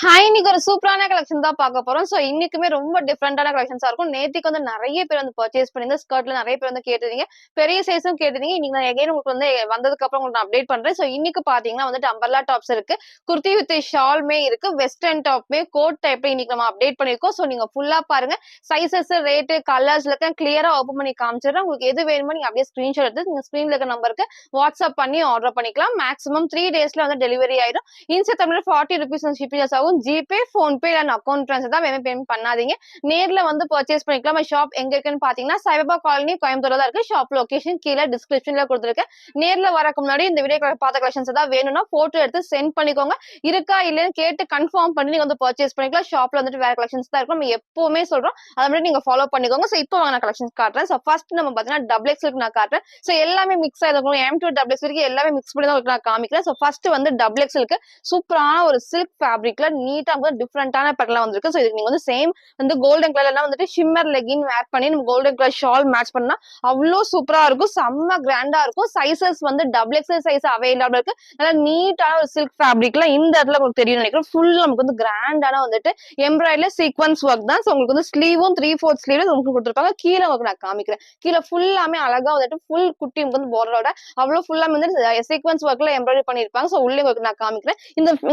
Hi! இன்னைக்கு ஒரு சூப்பரான கலெக்ஷன் தான் பார்க்க போறோம். ஸோ இன்னைக்குமே ரொம்ப டிஃபரெண்டான கலெக்ஷன்ஸா இருக்கும். நேத்திக்கு வந்து நெறைய பேர் வந்து பர்ச்சேஸ் பண்ணியிருந்த ஸ்கர்ட்ல நெறைய பேர் வந்து கேட்டிருந்தீங்க. பெரிய சைஸும் கேட்டிருந்தீங்க. இன்னைக்கு நான் அகைன் உங்களுக்கு வந்து வந்ததுக்கப்புறம் உங்களுக்கு நான் அப்டேட் பண்றேன். ஸோ இன்னைக்கு பார்த்தீங்கன்னா வந்துட்டு அம்பர்லா டாப்ஸ் இருக்கு. குர்த்தி வித் ஷாலுமே இருக்கு. வெஸ்டர்ன் டாப்மே கோட் டைப்ல இன்னைக்கு நம்ம அப்டேட் பண்ணியிருக்கோம். ஸோ நீங்க ஃபுல்லா பாருங்க. சைஸஸ், ரேட்டு, கலர்ஸ் எல்லாத்தையும் கிளியரா ஓப்பன் பண்ணி காமிச்சிடுறேன். உங்களுக்கு எது வேணுமோ நீங்க அப்படியே ஸ்கிரீன்ஷாட் எடுத்து நீங்க ஸ்கிரீன்ல இருக்க நம்பருக்கு வாட்ஸ்அப் பண்ணி ஆர்டர் பண்ணிக்கலாம். மேக்ஸிமம் 3 டேஸ்ல வந்து டெலிவரி ஆயிடும். இன்ஸ்டா தமிழ்ல ₹40 வந்து ஷிப்பிங் சார்ஜ் ஆகும். ஜிபே, ஃபோன்பே இல்ல அக்கவுண்ட் ட்ரான்ஸ்ஃபர் தான் வேணும், பேமெண்ட் பண்ணாதீங்க. நேர்ல வந்து பர்ச்சேஸ் பண்ணிக்கலாம். ஷாப் எங்க இருக்குன்னு பாத்தீங்கன்னா சைபா காலனி கோயம்புத்தூர்ல தான் இருக்கு. ஷாப் லொகேஷன் கீழே டிஸ்கிரிப்ஷன்ல கொடுத்துருக்கேன். நேர்ல வரக்கு முன்னாடி இந்த வீடியோ பார்த்த கலெக்ஷன்ஸ் தான் வேணும்னா போட்டோ எடுத்து சென்ட் பண்ணிக்கோங்க. இருக்கா இல்லைன்னு கேட்டு கன்ஃபார்ம் பண்ணி நீங்க வந்து பர்ச்சேஸ் பண்ணிக்கலாம். ஷாப்ல வந்துட்டு வேற கலெக்ஷன்ஸ் தான் இருக்கும். நம்ம எப்பவுமே சொல்றோம், அதை மாதிரி நீங்க ஃபாலோ பண்ணிக்கோங்க. சோ இப்போ நான் கலெக்ஷன்ஸ் காட்டுறேன். சோ ஃபர்ஸ்ட் நம்ம பாத்தீங்கன்னா டபுள் எக்ஸ்எல் நான் காட்டுறேன். சோ எல்லாமே மிக்ஸ் ஆயிருக்கும். M2 டபுள் எக்ஸ்எல் வரைக்கும் எல்லாமே மிக்ஸ் பண்ணி தான் நான் காமிக்கிறேன். சோ ஃபர்ஸ்ட் வந்து டபுள் எக்ஸ்எல்க்கு சூப்பரான ஒரு சில்க் ஃபேப்ரிக்ல நீட்டா டிஃப்ரெண்டான பேட்டர்ன்ல வந்திருக்கு. சோ இதுக்கு நீங்க வந்து சேம் வந்து கோல்டன் கலர்ல வந்துட்டு ஷிம்மர் லெகின் வேர் பண்ணி நம்ம கோல்டன் கலர் ஷால் மேட்ச் பண்ணா அவ்வளோ சூப்பரா இருக்கும். செம்ம கிராண்டா இருக்கும். சைசஸ் வந்து டபுள் எக்ஸ்எல் சைஸ் அவைலபிள் இருக்கு. நல்லா நீட்டான ஒரு சில்க் ஃபேப்ரிக்ல இந்த இடத்துல உங்களுக்கு தெரியும் நினைக்கிறேன். ஃபுல் நமக்கு வந்து கிராண்டான வந்துட்டு எம்ப்ராய்டரி சீக்வன்ஸ் ஒர்க் தான். சோ உங்களுக்கு வந்து ஸ்லீவும் 3/4 ஸ்லீவ்ல உங்களுக்கு கொடுத்துருப்பாங்க. கீழே உங்களுக்கு நான் காமிக்கிறேன். கீழே ஃபுல்லாமே அழகா வந்துட்டு ஃபுல் குட்டி வந்து பார்டரோட அவ்வளவு ஃபுல்லா வந்து சீக்வன்ஸ் ஒர்க்ல எம்ப்ராய்டரி பண்ணிருப்பாங்க. சோ உள்ளே உங்களுக்கு நான் காமிக்கிறேன்.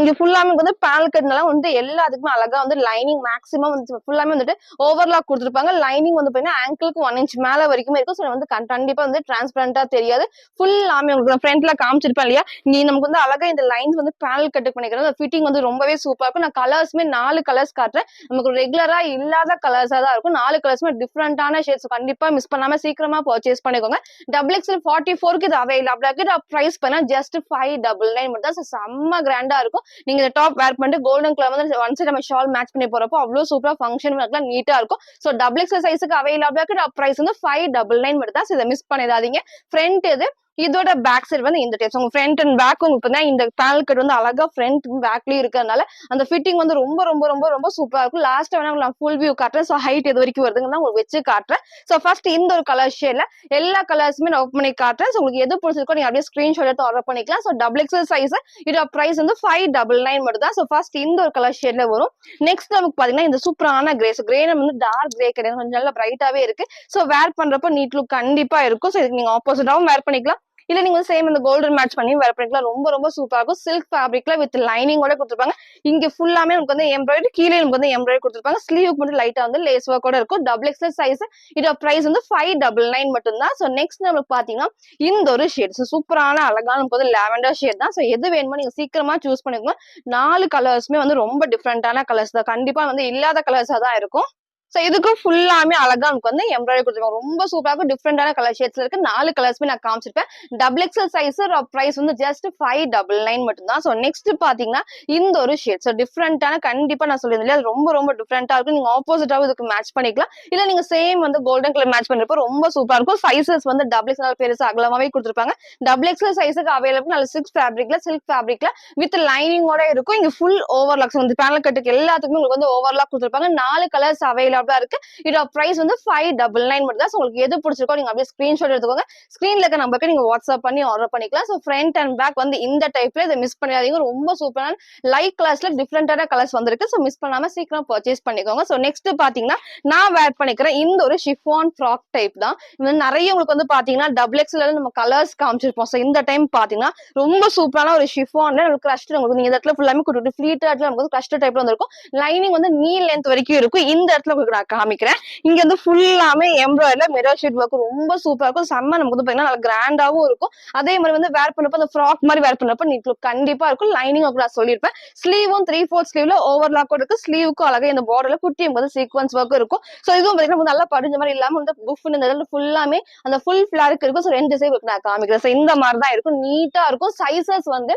இங்க ஃபுல்லாமே வந்து பேனல் கட்னால வந்து எல்லாத்துக்குமே அழகா வந்து லைனிங் மேக்ஸிமம் வந்து ஃபுல்லாமே வந்துட்டு ஓவர்லாக் கொடுத்துருப்பாங்க. லைனிங் வந்து பாத்தீங்கன்னா ஆங்கிளுக்கு 1 இன்ச் மேல வரைக்குமே இருக்கும். ஸோ வந்து கண்டிப்பா வந்து டிரான்ஸ்பரண்டா தெரியாது. ஃபுல்லாமே உங்களுக்கு ஃப்ரண்ட்ல காமிச்சிருப்பேன் இல்லையா, இங்க நமக்கு வந்து அழகா இந்த லைன்ஸ் வந்து பேனல் கட்டு பண்ணிக்கிறோம். ஃபிட்டிங் வந்து ரொம்பவே சூப்பரா இருக்கும். நான் கலர்ஸ்மே 4 கலர்ஸ் காட்டுறேன். நமக்கு ரெகுலரா இல்லாத கலர்ஸா தான் இருக்கும். 4 கலர்ஸ்மே டிஃப்ரெண்டான ஷேட்ஸ். கண்டிப்பா மிஸ் பண்ணாம சீக்கிரமா பர்ச்சேஸ் பண்ணிக்கோங்க. டபுள் எக்ஸ்எல் 44க்கு இது அவைலபிளா இருக்கு. பிரைஸ் பண்ணா ஜஸ்ட் 599 மட்டும் தான். செம்ம கிராண்டா இருக்கும். நீங்க இந்த டாப் வேர் பண்ணிட்டு கோல்டன் கலர் வந்து ஒன் சைடு நம்ம ஷால் மேட்ச் பண்ணி போறப்போ அவ்வளவு சூப்பரா ஃபங்க்ஷன் நீட்டா இருக்கும். சோ டபுள் எக்ஸ்எல் சைஸுக்கு அவைலபிளா இருக்கு. பிரைஸ் வந்து 599 மட்டும் தான். இதை மிஸ் பண்ணிடாதீங்க. ஃப்ரண்ட் இது இதோட பேக் சைடு வந்து இந்த டைப்ஸ் உங்க ஃப்ரண்ட் அண்ட் பேக் உங்களுக்கு இந்த பேனல் கட் வந்து அழகா ஃப்ரண்ட் பேக்லயும் இருக்கிறதுனால அந்த ஃபிட்டிங் வந்து ரொம்ப ரொம்ப ரொம்ப ரொம்ப சூப்பரா இருக்கும். லாஸ்ட் வேணா நான் ஃபுல் வியூ காட்டுறேன். சோ ஹைட் எது வரைக்கும் வருதுன்னு உங்களுக்கு வச்சு காட்டுறேன். சோ ஃபர்ஸ்ட் இந்த ஒரு கலர் ஷேட்ல எல்லா கலர்ஸுமே நான் ஓப்பன் பண்ணி காட்டுறேன். சோ உங்களுக்கு எது பிடிச்சிருக்கோ நீங்க அப்படியே ஸ்கிரீன்ஷாட் எடுத்து ஆர்டர் பண்ணிக்கலாம். சோ டபுள் எக்ஸ்எல் சைஸ் இதோட பிரைஸ் வந்து 599 மட்டும் தான். சோ ஃபர்ஸ்ட் இந்த ஒரு கலர் ஷேட்ல வரும். நெக்ஸ்ட் நமக்கு பாத்தீங்கன்னா இந்த சூப்பரான கிரேஸ் கிரே வந்து டார்க் கிரே கிடையாது, கொஞ்சம் நல்லா பிரைட்டாவே இருக்கு. சோ வேர் பண்றப்போ நீட் லுக் கண்டிப்பா இருக்கும். சோ இதுக்கு நீங்க ஆப்போசிட்டாவும் வேர் பண்ணிக்கலாம். இல்ல நீங்க சேம் இந்த கோல்டன் மேட்ச் பண்ணி வேர் பண்ணிக்கலாம். ரொம்ப ரொம்ப சூப்பரா இருக்கும். சில்க் ஃபேப்ரிக்ல வித் லைனிங்கோட கொடுத்துருப்பாங்க. இங்க ஃபுல்லாமே நமக்கு வந்து எம்ப்ராய்டரி, கீழே நமக்கு வந்து எம்ப்ராய்டரி கொடுத்துருப்பாங்க. ஸ்லீவுக்கு மட்டும் லைட்டா வந்து லேஸ் ஒர்க்கோட இருக்கும். டபுள் எக்ஸ்எல் சைஸ் இதோட பிரைஸ் வந்து 599 மட்டும் தான். சோ நெக்ஸ்ட் நமக்கு பாத்தீங்கன்னா இந்த ஒரு ஷேட் சூப்பரான அழகான நமக்கு வந்து லாவெண்டர் ஷேட் தான். சோ எது வேணுமோ நீங்க சீக்கிரமா சூஸ் பண்ணிக்கோங்க. 4 கலர்ஸ்மே வந்து ரொம்ப டிஃப்ரெண்டான கலர்ஸ் தான். கண்டிப்பா வந்து இல்லாத கலர்ஸா தான் இருக்கும். சோ இதுக்கும் ஃபுல்லாமே அழகா நமக்கு வந்து எம்ப்ராய்டரி கொடுத்துருக்காங்க. ரொம்ப சூப்பரா இருக்கும். டிஃப்ரெண்டான கலர் ஷேட்ஸ்ல இருக்கு. 4 கலர்ஸ்மே நான் காமிச்சிருப்பேன். டபுள் எக்ஸ்எல் சைஸ் பிரைஸ் வந்து ஜஸ்ட் 599 மட்டும் தான். சோ நெக்ஸ்ட் பாத்தீங்கன்னா இந்த ஒரு ஷேட் டிஃப்ரெண்டான கண்டிப்பா நான் சொல்லியிருந்தேன் அது ரொம்ப ரொம்ப டிஃப்ரெண்டா இருக்கும். நீங்க ஆப்போசிட்டாவும் இதுக்கு மேட்ச் பண்ணிக்கலாம். இல்ல நீங்க சேம் வந்து கோல்டன் கலர் மேட்ச் பண்றப்போ ரொம்ப சூப்பரா இருக்கும். சைசஸ் வந்து டபுள் எக்ஸ்எல் பெருசா அகலமாவே கொடுத்துருப்பாங்க. டபுள் எக்ஸ்எல் சைஸுக்கு அவைலபிள் நல்ல சில்க் ஃபேப்ரிக்ல வித் லைனிங்கோட இருக்கும். இங்க ஃபுல் ஓவர்லாக்ஸ் வந்து பேனல் கட்டுக்கு எல்லாத்துக்குமே உங்களுக்கு வந்து ஓவர்லாக் கொடுத்துருப்பாங்க. 4 கலர்ஸ் அவைலபிள் இருக்கு. இதோட பிரைஸ் வந்து 599 மட்டும் தான். உங்களுக்கு எது பிடிச்சிருக்கோ நீங்க அப்படியே ஸ்கிரீன்ஷாட் எடுத்துக்கோங்க. ஸ்கிரீன்ல இருக்க நம்பருக்கு நீங்க வாட்ஸ்அப் பண்ணி ஆர்டர் பண்ணிக்கலாம். சோ ஃப்ரண்ட் அண்ட் பேக் வந்து இந்த டைப்ல இதை மிஸ் பண்ணிடாதீங்க. ரொம்ப சூப்பரான லைட் கலர்ஸ்ல டிஃப்ரெண்டான கலர்ஸ் வந்திருக்கு. சோ மிஸ் பண்ணாம சீக்கிரம் பர்ச்சேஸ் பண்ணிக்கோங்க. சோ நெக்ஸ்ட் பாத்தீங்கன்னா நான் வேர் பண்ணிக்கிறேன் இந்த ஒரு ஷிஃபான் ஃப்ராக் டைப் தான். இது நிறைய உங்களுக்கு வந்து பாத்தீங்கன்னா டபுள் எக்ஸ்எல் நம்ம கலர்ஸ் காமிச்சிருப்போம். சோ இந்த டைம் பாத்தீங்கன்னா ரொம்ப சூப்பரான ஒரு ஷிஃபான்ல கிரஷ்ட் உங்களுக்கு நீங்க இந்த இடத்துல ஃபுல்லாமே கொடுத்து ஃபிளீட்டட்ல நமக்கு கிரஷ்ட் டைப்ல வந்திருக்கும். லைனிங் வந்து நீ லென்த் வரைக்கும் இருக்கும். இந்த இடத்துல உங்களுக்கு நான் காமிக்கிறேன். இங்க வந்து ஃபுல்லாமே எம்ப்ராய்டரில மிரர் ஷீட் ஒர்க் ரொம்ப சூப்பரா இருக்கும். செம்ம நமக்கு வந்து பாத்தீங்கன்னா நல்லா கிராண்டாவும் இருக்கும். அதே மாதிரி வந்து வேர் பண்ணப்போ அந்த ஃப்ராக் மாதிரி வேர் பண்ணப்போ நீட் லுக் கண்டிப்பா இருக்கும். லைனிங் நான் சொல்லியிருப்பேன். ஸ்லீவும் 3/4 ஸ்லீவ்ல ஓவர்லாக்கும் இருக்கு. ஸ்லீவுக்கும் அழகா இந்த பார்டர்ல குட்டி வந்து சீக்வன்ஸ் ஒர்க் இருக்கும். சோ இதுவும் பாத்தீங்கன்னா நல்லா படிஞ்ச மாதிரி இல்லாம வந்து புஃப்னு இந்த இடத்துல ஃபுல்லாமே அந்த ஃபுல் ஃபிளாருக்கு இருக்கும். சோ ரெண்டு சைடு நான் காமிக்கிறேன். சோ இந்த மாதிரி தான் இருக்கும். நீட்டா இருக்கும். சைசஸ் வந்து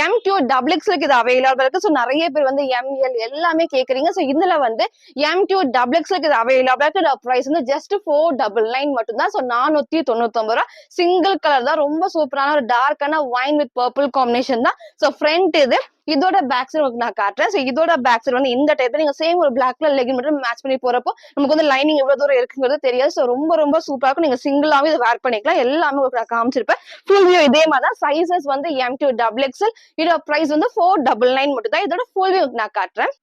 M2 டபுள் எக்ஸ்எல் இது அவைலபிள் இருக்கு. சோ நிறைய பேர் வந்து ML எல்லாமே கேக்குறீங்க. சோ இதுல வந்து M2 டபுள் எக்ஸ்எல் இது அவைலபிளா இருக்கு. பிரைஸ் வந்து ஜஸ்ட் 499 மட்டும் தான். சோ 499 ரூபாய். சிங்கிள் கலர் தான், ரொம்ப சூப்பரான ஒரு டார்க்கான வைன் வித் பர்பிள் காம்பினேஷன் தான். சோ ஃப்ரண்ட் இது, இதோட பேக் சைடு உங்களுக்கு நான் காட்டுறேன். சோ இதோட பேக் சைடு வந்து இந்த டைப்ல நீங்க சேம் ஒரு பிளாக் கலர் லெகின் மட்டும் மேட்ச் பண்ணி போறப்போ நமக்கு வந்து லைனிங் எவ்வளவு தூரம் இருக்குங்கிறது தெரியாது. சோ ரொம்ப ரொம்ப சூப்பரா இருக்கும். நீங்க சிங்கிளாவே இதை வேர் பண்ணிக்கலாம். எல்லாமே உங்களுக்கு நான் காமிச்சிருப்பேன். ஃபுல் வியூ இதே மாதிரி தான். சைசஸ் வந்து M2 டபுள் எக்ஸ்எல். இதோட பிரைஸ் வந்து 499 மட்டும் தான். இதோட ஃபுல் வியூ நான் காட்டுறேன்.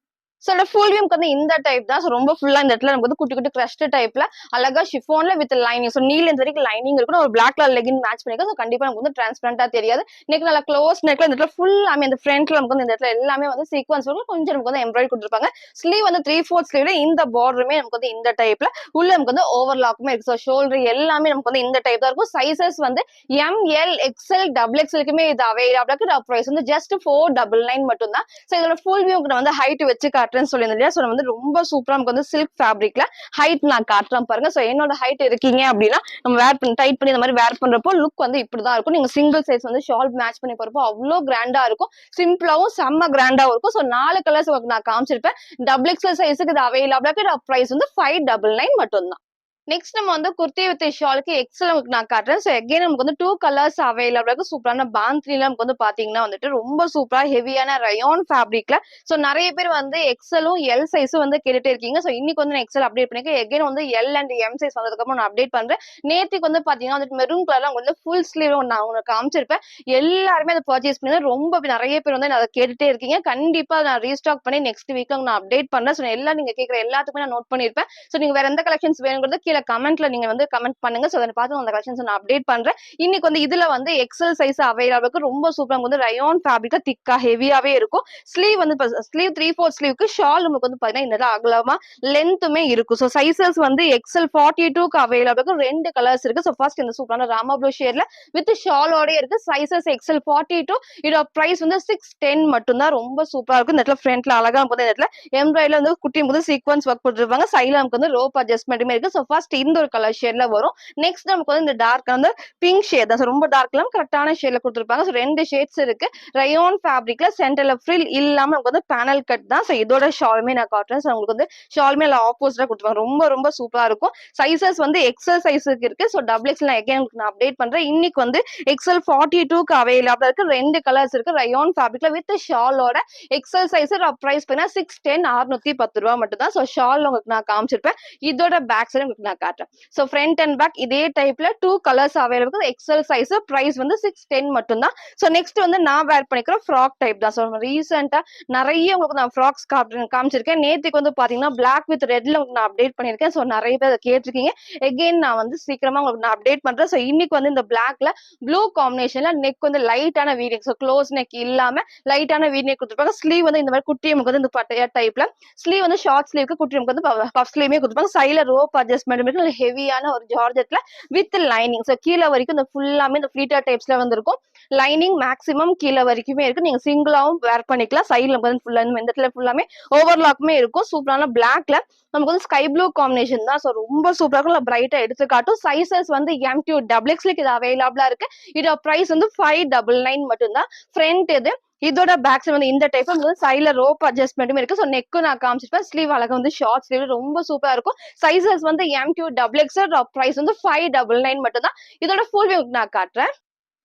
சோ ஃபுல் வியூக்கு வந்து இந்த டைப் தான். சோ ரொம்ப ஃபுல்லா இந்த இடத்துல நமக்கு வந்து குட்டி குட்டி கிரஷ்ட் டைப்ல அழகா ஷிஃபான்ல வித் லைனிங். சோ நீல இந்த வரைக்கும் லைனிங் இருக்கும். ஒரு பிளாக் கலர் லெகின் மேட்ச் பண்ணிக்கலாம். சோ கண்டிப்பா நமக்கு வந்து டிரான்ஸ்பரண்டா தெரியாது. நெக் நல்லா க்ளோஸ் நெக்ல இந்த இடத்துல ஃபுல் அந்த ஃப்ரண்ட்ல நமக்கு வந்து இந்த இடத்துல எல்லாமே வந்து சீக்வன்ஸ் இருக்கும். கொஞ்சம் நமக்கு வந்து எம்ப்ராய்டரி கொடுத்துருப்பாங்க. ஸ்லீவ் வந்து 3/4 ஸ்லீவ்ல இந்த பார்டருமே நமக்கு வந்து இந்த டைப்ல உள்ள நமக்கு வந்து ஓவர்லாக்குமே இருக்கு. சோ ஷோல்டர் எல்லாமே நமக்கு வந்து இந்த டைப் தான் இருக்கும். சைசஸ் வந்து ML XL டபுள் எக்ஸ்எல்க்குமே இது அவைலபிளா இருக்கு. பிரைஸ் வந்து ஜஸ்ட் 499 மட்டும் தான். சோ இதோட ஃபுல் வியூக்கு நான் வந்து ஹைட் வச்சு காட்டுறேன்னு சொல்லியிருந்தேன். சோ வந்து ரொம்ப சூப்பரா நமக்கு வந்து சில்க் ஃபேப்ரிக்ல ஹைட் நான் காட்டுறேன் பாருங்க. சோ என்னோட ஹைட் இருக்கீங்க அப்படின்னா நம்ம வேர் பண்ணி டைட் பண்ணி இந்த மாதிரி வேர் பண்றப்போ லுக் வந்து இப்படிதான் இருக்கும். நீங்க சிங்கிள் சைஸ் வந்து ஷால் மேட்ச் பண்ணி போறப்போ அவ்வளவு கிராண்டா இருக்கும். சிம்பிளாவும் செம்ம கிராண்டாவும் இருக்கும். சோ 4 கலர்ஸ் நான் காமிச்சிருப்பேன். டபுள் எக்ஸ்எல் சைஸுக்கு இது அவைலபிளா இருக்கு. பிரைஸ் வந்து 599 மட்டும் தான். நெக்ஸ்ட் நம்ம வந்து குர்த்தி வித் ஷாலுக்கு எக்ஸல் உங்களுக்கு நான் காட்டுறேன். சோ அகைன் நமக்கு வந்து 2 கலர்ஸ் அவைலபிளா இருக்கு. சூப்பரான பாந்த்ரில நமக்கு வந்து பாத்தீங்கன்னா வந்துட்டு ரொம்ப சூப்பரா ஹெவியான ரயான் ஃபேப்ரிக்ல. சோ நிறைய பேர் வந்து எக்ஸலும் எல் சைஸும் வந்து கேட்டுட்டே இருக்கீங்க. சோ இன்னைக்கு வந்து நான் எக்ஸல் அப்டேட் பண்ணிருக்கேன். அகைன் வந்து எல் அண்ட் எம் சைஸ் வந்ததுக்கு அப்புறம் நான் அப்டேட் பண்றேன். நேத்துக்கு வந்து பாத்தீங்கன்னா வந்து மெரூன் கலர்ல உங்களுக்கு வந்து ஃபுல் ஸ்லீவ் நான் உங்களுக்கு காமிச்சிருப்பேன். எல்லாருமே அதை பர்ச்சேஸ் பண்ணி ரொம்ப நிறைய பேர் வந்து அதை கேட்டுட்டே இருக்கீங்க. கண்டிப்பா நான் ரீஸ்டாக் பண்ணி நெக்ஸ்ட் வீக்ல நான் அப்டேட் பண்றேன். சோ எல்லாம் நீங்க கேட்கிற எல்லாத்துக்குமே நான் நோட் பண்ணிருப்பேன். சோ நீங்க வேற எந்த கலெக்ஷன்ஸ் வேணுங்கிறது கீழே கமெண்ட்ல நீங்க வந்து கமெண்ட் பண்ணுங்க. சோ அதை பார்த்து அந்த கலெக்ஷன்ஸ் நான் அப்டேட் பண்றேன். இன்னைக்கு வந்து இதுல வந்து எக்ஸல் சைஸ் அவைலபிள் ரொம்ப சூப்பரா வந்து ரயான் ஃபேப்ரிக்கா திக்கா ஹெவியாவே இருக்கும். ஸ்லீவ் வந்து ஸ்லீவ் 3/4 ஸ்லீவ்க்கு ஷால் நமக்கு வந்து பாத்தீங்கன்னா இந்த அகலமா லென்த்துமே இருக்கும். சோ சைசஸ் வந்து எக்ஸல் 42க்கு அவைலபிள் ரெண்டு கலர்ஸ் இருக்கு. சோ ஃபர்ஸ்ட் இந்த சூப்பரான ராமா ப்ளூ ஷேட்ல வித் ஷாலோட இருக்கு. Sizes XL 42. இதோட பிரைஸ் வந்து 610 மட்டும் தான். ரொம்ப சூப்பரா இருக்கும். இந்த இடத்துல ஃப்ரண்ட்ல அழகா வந்து இந்த இடத்துல எம்ப்ராய்டரில வந்து குட்டி வந்து சீக்வன்ஸ் ஒர்க் போட்டுருப்பாங்க. சைடுல நமக்கு வந்து ரோப் அட்ஜஸ்ட்மெண்ட்டுமே இருக்கு. சோ ஃபர்ஸ்ட் இந்த ஒரு கலர் ஷேட்ல வரும். நெக்ஸ்ட் நமக்கு வந்து இந்த டார்க் வந்து பிங்க் ஷேட் தான். ரொம்ப டார்க் இல்லாம கரெக்டான ஷேட்ல கொடுத்துருப்பாங்க. சோ ரெண்டு ஷேட்ஸ் இருக்கு. ரயான் ஃபேப்ரிக்ல சென்டர்ல ஃப்ரில் இல்லாம நமக்கு வந்து பேனல் கட் தான். சோ இதோட ஷாலுமே நான் காட்டுறேன். சோ உங்களுக்கு வந்து ஷாலுமே ஆப்போசிட்டா கொடுத்துருப்பாங்க. ரொம்ப ரொம்ப சூப்பரா இருக்கும். சைசஸ் வந்து எக்ஸல் சைஸுக்கு இருக்கு. சோ டபுள் எக்ஸ்எல் அகைன் நான் அப்டேட் பண்றேன். இன்னைக்கு வந்து எக்ஸல் 42க்கு அவைலபிளா இருக்கு. ரெண்டு கலர்ஸ் இருக்கு. ரயான் ஃபேப்ரிக்ல வித் ஷாலோட எக்ஸல் சைஸ் பிரைஸ் பண்ணா 610 610 ரூபாய் மட்டும் தான். சோ ஷால் உங்களுக்கு நான் காமிச்சிருப்பேன். இதோட பேக் சைடு உங்களுக்கு நான் காட்டுறேன். சோ ஃப்ரண்ட் அண்ட் பேக் இதே டைப்ல 2 colours available. XL size price வந்து 610 மட்டும் தான். சோ நெக்ஸ்ட் வந்து நான் வேர் பண்ணிக்கிற ஃப்ராக் டைப் தான். சோ ரீசெண்டா நிறைய உங்களுக்கு நான் ஃப்ராக்ஸ் காமிச்சிருக்கேன். நேத்துக்கு வந்து பாத்தீங்கன்னா பிளாக் வித் ரெட்ல உங்களுக்கு நான் அப்டேட் பண்ணிருக்கேன். சோ நிறைய பேர் அதை கேட்டிருக்கீங்க. எகைன் நான் வந்து சீக்கிரமா உங்களுக்கு நான் அப்டேட் பண்றேன். சோ இன்னைக்கு வந்து இந்த பிளாக்ல ப்ளூ காம்பினேஷன்ல நெக் வந்து லைட்டான வீ நெக். சோ க்ளோஸ் நெக் இல்லாம லைட்டான வீ நெக் கொடுத்துருப்பாங்க. ஸ்லீவ் வந்து இந்த மாதிரி குட்டி நமக்கு வந்து இந்த பட்டையா டைப்ல. ஸ்லீவ் வந்து ஷார்ட் ஸ்லீவ்க்கு குட்டி நமக்கு வந்து பஃப் ஸ்லீவ்மே கொடுத்துருப்பாங்க. சைடுல ரோப் அட்ஜஸ்ட்மெண்ட் இருக்கு. ஹெவியான ஒரு ஜார்ஜெட்ல வித் லைனிங். சோ கீழே வரைக்கும் இந்த ஃபுல்லாமே இந்த ஃபிளீட்டர் டைப்ஸ்ல வந்து இருக்கும். லைனிங் மேக்ஸிமம் கீழே வரைக்குமே இருக்கு. நீங்க சிங்கிளாவும் வேர் பண்ணிக்கலாம். சைடுல வந்து ஃபுல்லா இந்த இடத்துல ஃபுல்லாமே ஓவர்லாக்குமே இருக்கும். சூப்பரான பிளாக்ல நமக்கு வந்து ஸ்கை ப்ளூ காம்பினேஷன் தான். சோ ரொம்ப சூப்பரா இருக்கும். பிரைட்டா எடுத்து காட்டும். சைசஸ் வந்து M2 டபுள் எக்ஸ்எல் இது அவைலபிளா இருக்கு. இதோட பிரைஸ் வந்து 599 மட்டும் தான். ஃப்ரண்ட் இது இதோட பேக் சைடு வந்து இந்த டைப் வந்து சைடுல ரோப் அட்ஜஸ்ட்மெண்ட்டும் இருக்கு. சோ நெக்கு நான் காமிச்சிருப்பேன். ஸ்லீவ் அழகா வந்து ஷார்ட் ஸ்லீவ் ரொம்ப சூப்பரா இருக்கும். சைசஸ் வந்து M2 டபுள் எக்ஸ்எல் பிரைஸ் வந்து 599 மட்டும் தான். இதோட ஃபுல் வியூ நான் காட்டுறேன்.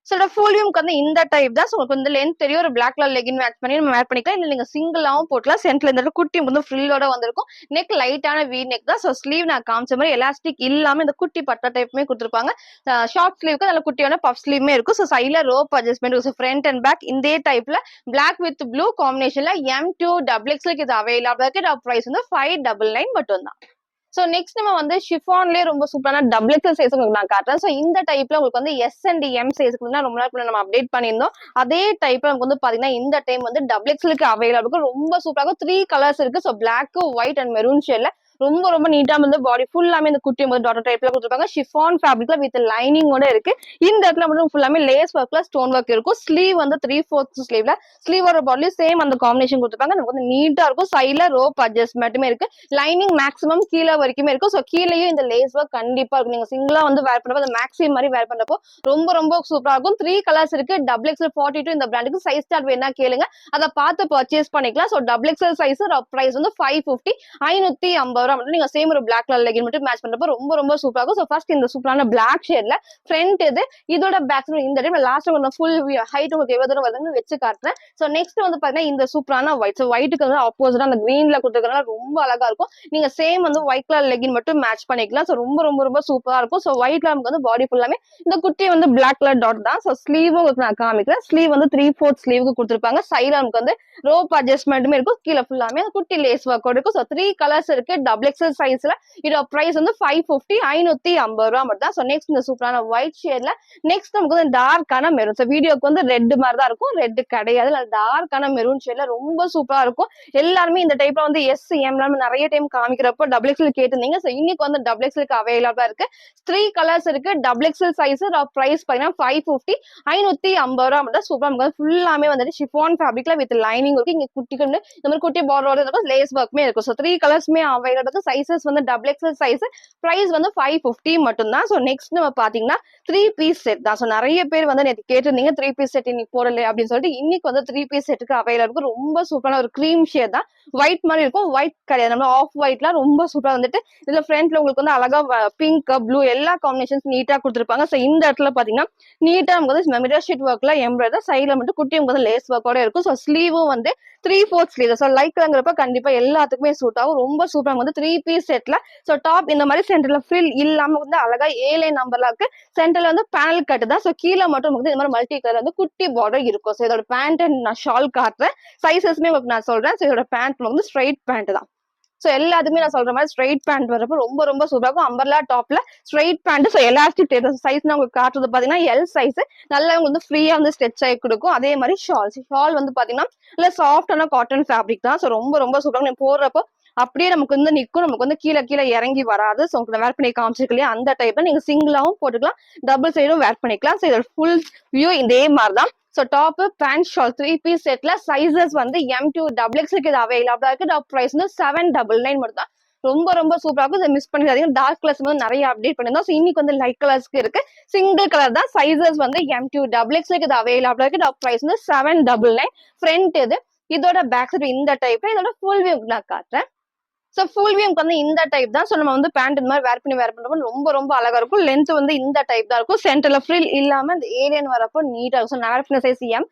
சோ ஃபுல் வியூக்கு வந்து இந்த டைப் தான். சோ உங்களுக்கு வந்து லென்த் தெரியும். ஒரு பிளாக் கலர் லெகின் மேட்ச் பண்ணி நம்ம வேர் பண்ணிக்கலாம். இல்ல நீங்க சிங்கிளாவும் போட்டுலாம். சென்டர்ல இந்த குட்டி வந்து ஃப்ரில்லோட வந்திருக்கும். நெக் லைட்டான வி நெக் தான். சோ ஸ்லீவ் நான் காமிச்ச மாதிரி எலாஸ்டிக் இல்லாம இந்த குட்டி பட்டா டைப்புமே கொடுத்துருப்பாங்க. ஷார்ட் ஸ்லீவ்க்கு நல்ல குட்டியான பஃப் ஸ்லீவ்மே இருக்கும். சோ சைடுல rope adjustment. So front and back இந்த டைப்ல பிளாக் வித் ப்ளூ காம்பினேஷன்ல M2 டபுள் எக்ஸ்எல் இது அவைலபிளா இருக்கு. பிரைஸ் வந்து 599 மட்டும் தான். சோ நெக்ஸ்ட் நம்ம வந்து ஷிஃபான்லயே ரொம்ப சூப்பரான டபுள் எக்ஸ்எல் சைஸ் உங்களுக்கு நான் காட்டுறேன். சோ இந்த டைப்ல உங்களுக்கு வந்து எஸ் அண்ட் எம் சைஸ்க்கு வந்து ரொம்ப நாள் நம்ம அப்டேட் பண்ணியிருந்தோம். அதே டைப்ல நமக்கு வந்து பாத்தீங்கன்னா இந்த டைம் வந்து டபுள் எக்ஸ்எல்க்கு அவைலபிள் ரொம்ப சூப்பராக 3 கலர்ஸ் இருக்கு. So black, white and maroon ஷேட்ல ரொம்ப ரொம்ப நீட்டா வந்து பாடி ஃபுல்லாமே இந்த குட்டி வந்து டாட்டர் டைப்ல கொடுத்துருப்பாங்க. ஷிஃபான் ஃபேப்ரிக்ல வித் லைனிங்கோட இருக்கு. இந்த இடத்துல மட்டும் ஃபுல்லாமே லேஸ் ஒர்க்ல ஸ்டோன் ஒர்க் இருக்கும். ஸ்லீவ் வந்து 3/4 ஸ்லீவ்ல ஸ்லீவோட பாடி சேம் அந்த காம்பினேஷன் கொடுத்துருப்பாங்க. நமக்கு வந்து நீட்டா இருக்கும். சைடுல ரோப் அட்ஜஸ்ட்மெண்ட்டுமே இருக்கு. லைனிங் மேக்ஸிமம் கீழே வரைக்குமே இருக்கும். சோ கீழேயும் இந்த லேஸ் ஒர்க் கண்டிப்பா இருக்கும். நீங்க சிங்கிளா வந்து வேர் பண்றப்போ அந்த மேக்ஸிம் மாதிரி வேர் பண்றப்போ ரொம்ப ரொம்ப சூப்பரா இருக்கும். 3 கலர்ஸ் இருக்கு. டபுள் எக்ஸ்எல் 42 இந்த பிராண்டுக்கு சைஸ் சார்ட் வேணா கேளுங்க. அதை பார்த்து பர்ச்சேஸ் பண்ணிக்கலாம். So double XL size price வந்து 550 550 ரூபாய் மட்டும். நீங்க சேம் ஒரு பிளாக் கலர் லெகின் மட்டும் மேட்ச் பண்றப்ப ரொம்ப ரொம்ப சூப்பரா இருக்கும். சோ ஃபர்ஸ்ட் இந்த சூப்பரான பிளாக் ஷேட்ல ஃப்ரண்ட் இது இதோட பேக் சைடு இந்த டைம் லாஸ்ட் உங்களுக்கு ஃபுல் ஹைட் உங்களுக்கு எவ்வளவு தூரம் வருதுன்னு வச்சு காட்டுறேன். சோ நெக்ஸ்ட் வந்து பாத்தீங்கன்னா இந்த சூப்பரான ஒயிட். சோ ஒயிட்டுக்கு வந்து ஆப்போசிட்டா அந்த கிரீன்ல கொடுத்துருக்கனால ரொம்ப அழகா இருக்கும். நீங்க சேம் வந்து ஒயிட் கலர் லெகின் மட்டும் மேட்ச் பண்ணிக்கலாம். சோ ரொம்ப ரொம்ப ரொம்ப சூப்பரா இருக்கும். சோ ஒயிட்ல நமக்கு வந்து பாடி ஃபுல்லாமே இந்த குட்டி வந்து பிளாக் கலர் டாட் தான். சோ ஸ்லீவும் உங்களுக்கு நான் காமிக்கிறேன். ஸ்லீவ் வந்து 3/4 ஸ்லீவுக்கு கொடுத்துருப்பாங்க. சைடுல நமக்கு வந்து ரோப் அட்ஜஸ்ட்மெண்ட்டுமே இருக்கும். கீழே ஃபுல்லாமே குட்டி லேஸ் ஒர்க் இருக்கும். சோ 3 கலர்ஸ் இருக்கு. டபுள் எக்ஸல் சைஸ்ல இதோட பிரைஸ் வந்து 550 550 ரூபாய் மட்டும் தான். சோ நெக்ஸ்ட் இந்த சூப்பரான ஒயிட் ஷேட்ல நெக்ஸ்ட் நமக்கு வந்து டார்க்கான மெரூன். சோ வீடியோக்கு வந்து ரெட் மாதிரி தான் இருக்கும். ரெட் கிடையாது. டார்க்கான மெரூன் ஷேட்ல ரொம்ப சூப்பரா இருக்கும். எல்லாருமே இந்த டைப்ல வந்து எஸ் எம் நிறைய டைம் காமிக்கிறப்போ டபுள் எக்ஸல் கேட்டிருந்தீங்க. சோ இன்னைக்கு வந்து டபுள் எக்ஸலுக்கு அவைலபிளா இருக்கு. 3 கலர்ஸ் இருக்கு. டபுள் எக்ஸல் சைஸ் பிரைஸ் பாத்தீங்கன்னா 550 550 ரூபாய் மட்டும். சூப்பரா நமக்கு ஃபுல்லாமே வந்துட்டு ஷிஃபான் ஃபேப்ரிக்ல வித் லைனிங் இருக்கு. இங்க குட்டி இந்த மாதிரி குட்டி பார்டரோட இருக்கும். லேஸ் ஒர்க்குமே இருக்கும். சோ 3 கலர்ஸ்மே அவைலபிள் இருக்கு. சைசஸ் வந்து டபுள் எக்ஸல் சைஸ் பிரைஸ் வந்து 550 மட்டும் தான். சோ நெக்ஸ்ட் நம்ம பாத்தீங்கன்னா 3 பீஸ் செட் தான். சோ நிறைய பேர் வந்து நேத்து கேட்டிருந்தீங்க 3 பீஸ் செட் இன்னைக்கு போடல அப்படின்னு சொல்லிட்டு இன்னைக்கு வந்து 3 பீஸ் செட்டுக்கு அவைலபிள் இருக்கு. ரொம்ப சூப்பரான ஒரு கிரீம் ஷேட் தான். ஒயிட் மாதிரி இருக்கும். ஒயிட் கிடையாது. நம்ம ஆஃப் ஒயிட்ல ரொம்ப சூப்பரா வந்துட்டு இதுல ஃப்ரண்ட்ல உங்களுக்கு வந்து அழகா பிங்க் ப்ளூ எல்லா காம்பினேஷன்ஸ் நீட்டா கொடுத்துருப்பாங்க. சோ இந்த இடத்துல பாத்தீங்கன்னா நீட்டா நமக்கு வந்து மிரர் ஷீட் ஒர்க்ல எம்ப்ராய்டர் சைடுல மட்டும் குட்டி உங்களுக்கு வந்து லேஸ் ஒர்க்கோட இருக்கும். சோ ஸ்லீவும் வந்து 3/4 ஸ்லீவ். சோ லைக்ங்கிறப்ப கண்டிப்பா எல்லாத்துக்குமே சூட் ஆகும். ரொம்ப சூப்பரா வந்து 3 பீஸ் செட்ல சோ டாப் இந்த மாதிரி சென்டர்ல ஃபில் இல்லாம வந்து அழகா 7 நம்பர்ல இருக்கு. சென்டர்ல வந்து பேனல் கட்டு தான். சோ கீழே மட்டும் வந்து இந்த மாதிரி மல்டி கலர் வந்து குட்டி பார்டர் இருக்கும். சோ இதோட பேண்ட் நான் ஷால் காட்டுறேன். சைசஸ்மே உங்களுக்கு நான் சொல்றேன். சோ இதோட பேண்ட் வந்து ஸ்ட்ரைட் பேண்ட் தான். சோ எல்லாத்துக்குமே நான் சொல்ற மாதிரி ஸ்ட்ரைட் பேண்ட் வரப்போ ரொம்ப ரொம்ப சூப்பரா இருக்கும். அம்பர்லா டாப்ல straight pant. So elastic size நான் உங்களுக்கு காட்டுறது பாத்தீங்கன்னா எல் சைஸ். நல்லா உங்களுக்கு வந்து ஃப்ரீயா வந்து ஸ்ட்ரெச் ஆகி கொடுக்கும். அதே மாதிரி ஷால் வந்து பாத்தீங்கன்னா இல்ல சாஃப்டான காட்டன் ஃபேப்ரிக் தான். சோ ரொம்ப ரொம்ப சூப்பரா நீங்க போடுறப்போ அப்படியே நமக்கு வந்து நிக்கும். நமக்கு வந்து கீழே கீழே இறங்கி வராது. சோ உங்களுக்கு வேர் பண்ணி காமிச்சிருக்கு இல்லையா அந்த டைப்ல நீங்க சிங்கிளாவும் போட்டுக்கலாம். டபுள் சைடும் வேர் பண்ணிக்கலாம். சோ இதோட ஃபுல் வியூ இதே மாதிரி தான். So top pant shawl 3 piece செட்ல சைசஸ் வந்து M2 டபுள் எக்ஸ்க்கு இது அவைலபிளா இருக்கு. டாப் பிரைஸ் வந்து 799 மட்டும் தான். ரொம்ப ரொம்ப சூப்பரா இருக்கும். இதை மிஸ் பண்ணிடாதீங்க. டார்க் கலர்ஸ் வந்து நிறைய அப்டேட் பண்ணிருந்தோம். சோ இன்னைக்கு வந்து லைட் கலர்ஸ்க்கு இருக்கு. சிங்கிள் கலர் தான். சைசஸ் வந்து M2 டபுள் எக்ஸ்க்கு இது அவைலபிளா இருக்கு. டாப் பிரைஸ் வந்து 799. ஃப்ரண்ட் இது இதோட பேக் சைடு இந்த டைப். இதோட ஃபுல் வியூ நான் காட்டுறேன். சோ ஃபுல் வியூக்கு வந்து இந்த டைப் தான். சோ நம்ம வந்து பேண்ட் இந்த மாதிரி வேர் பண்றப்போ ரொம்ப ரொம்ப அழகா இருக்கும். லென்த் வந்து இந்த டைப் தான் இருக்கும். சென்டர்ல ஃப்ரில் இல்லாம இந்த ஏலியன் வரப்போ நீட்டா இருக்கும். நான் வேர் பண்ண சைஸ்